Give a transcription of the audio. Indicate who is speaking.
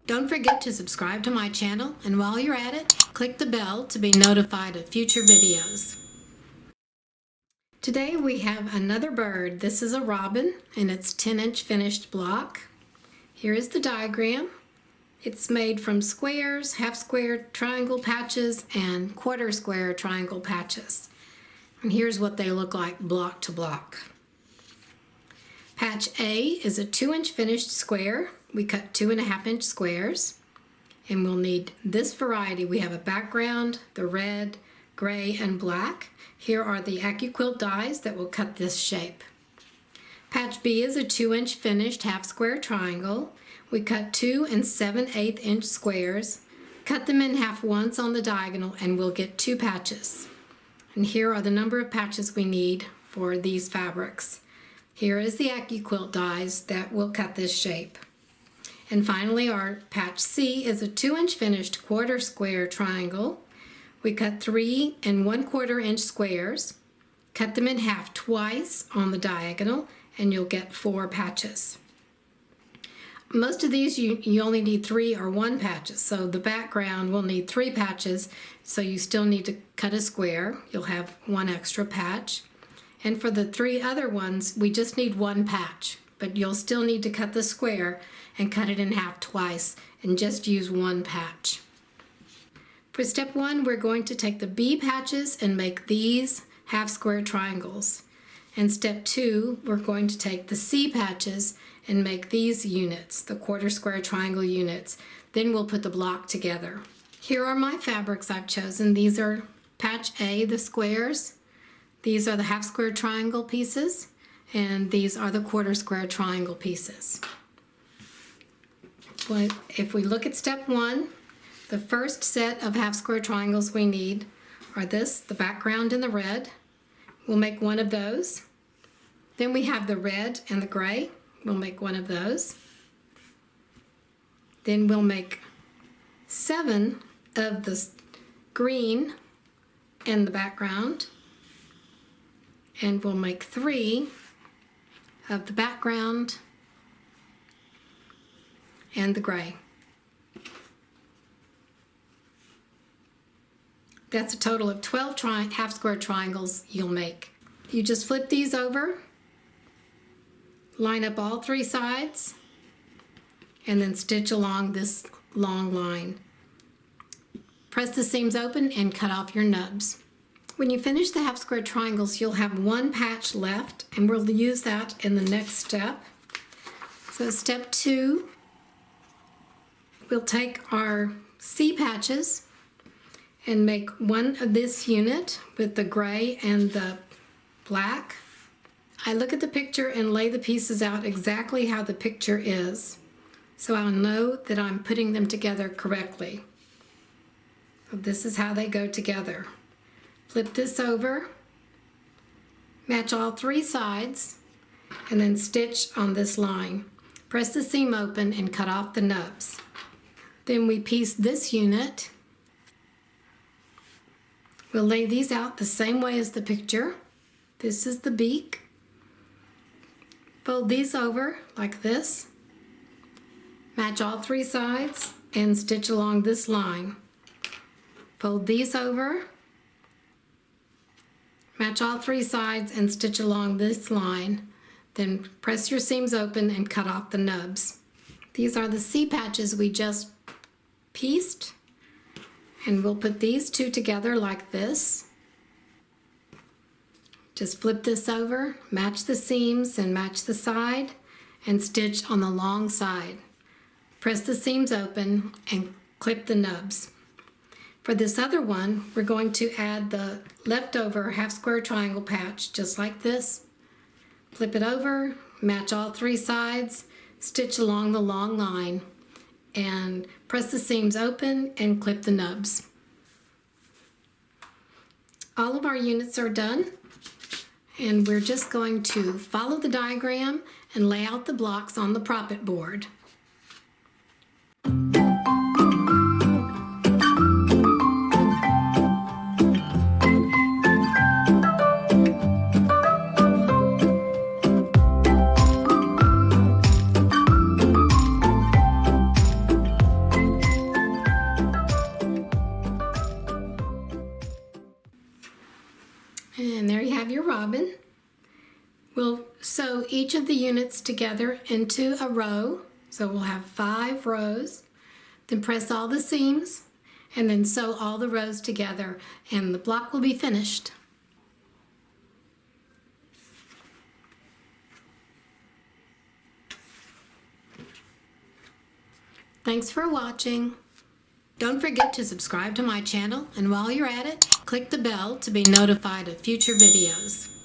Speaker 1: Don't forget to subscribe to my channel, and while you're at it, click the bell to be notified of future videos. Today we have another bird. This is a robin, and it's 10-inch finished block. Here is the diagram. It's made from squares, half-square triangle patches, and quarter-square triangle patches. And here's what they look like block to block. Patch A is a 2-inch finished square. We cut 2.5-inch squares, and we'll need this variety. We have a background, the red, gray, and black. Here are the Accuquilt dies that will cut this shape. Patch B is a 2-inch finished half-square triangle. We cut 2 7/8-inch squares, cut them in half once on the diagonal, and we'll get 2 patches. And here are the number of patches we need for these fabrics. Here is the Accuquilt dies that will cut this shape. And finally, our patch C is a 2-inch finished quarter square triangle. We cut 3 1/4-inch squares, cut them in half twice on the diagonal, and you'll get 4 patches. Most of these you only need 3 or 1 patches, so the background will need 3 patches, so you still need to cut a square. You'll have 1 extra patch. And for the 3 other ones, we just need 1 patch, but you'll still need to cut the square and cut it in half twice and just use 1 patch. For step 1, we're going to take the B patches and make these half square triangles. And step 2, we're going to take the C patches and make these units, the quarter square triangle units. Then we'll put the block together. Here are my fabrics I've chosen. These are patch A, the squares. These are the half square triangle pieces, and these are the quarter square triangle pieces. If we look at step 1, the first set of half square triangles we need are the background in the red. We'll make 1 of those. Then we have the red and the gray. We'll make 1 of those. Then we'll make 7 of the green in the background. And we'll make 3 of the background and the gray. That's a total of 12 half square triangles you'll make. You just flip these over, line up all 3 sides, and then stitch along this long line. Press the seams open and cut off your nubs. When you finish the half square triangles, you'll have 1 patch left, and we'll use that in the next step. So step 2, we'll take our C patches and make 1 of this unit with the gray and the black. I look at the picture and lay the pieces out exactly how the picture is, so I'll know that I'm putting them together correctly. So this is how they go together. Flip this over, match all 3 sides, and then stitch on this line. Press the seam open and cut off the nubs. Then we piece this unit. We'll lay these out the same way as the picture. This is the beak. Fold these over like this. Match all 3 sides and stitch along this line. Fold these over. Match all 3 sides and stitch along this line. Then press your seams open and cut off the nubs. These are the C patches we just pieced. And we'll put these 2 together like this. Just flip this over, match the seams and match the side, and stitch on the long side. Press the seams open and clip the nubs. For this other one, we're going to add the leftover half square triangle patch just like this. Flip it over, match all 3 sides, stitch along the long line, and press the seams open and clip the nubs. All of our units are done, and we're just going to follow the diagram and lay out the blocks on the proppet board. robin. We'll sew each of the units together into a row. So we'll have 5 rows. Then press all the seams and then sew all the rows together and the block will be finished. Thanks for watching. Don't forget to subscribe to my channel, and while you're at it, click the bell to be notified of future videos.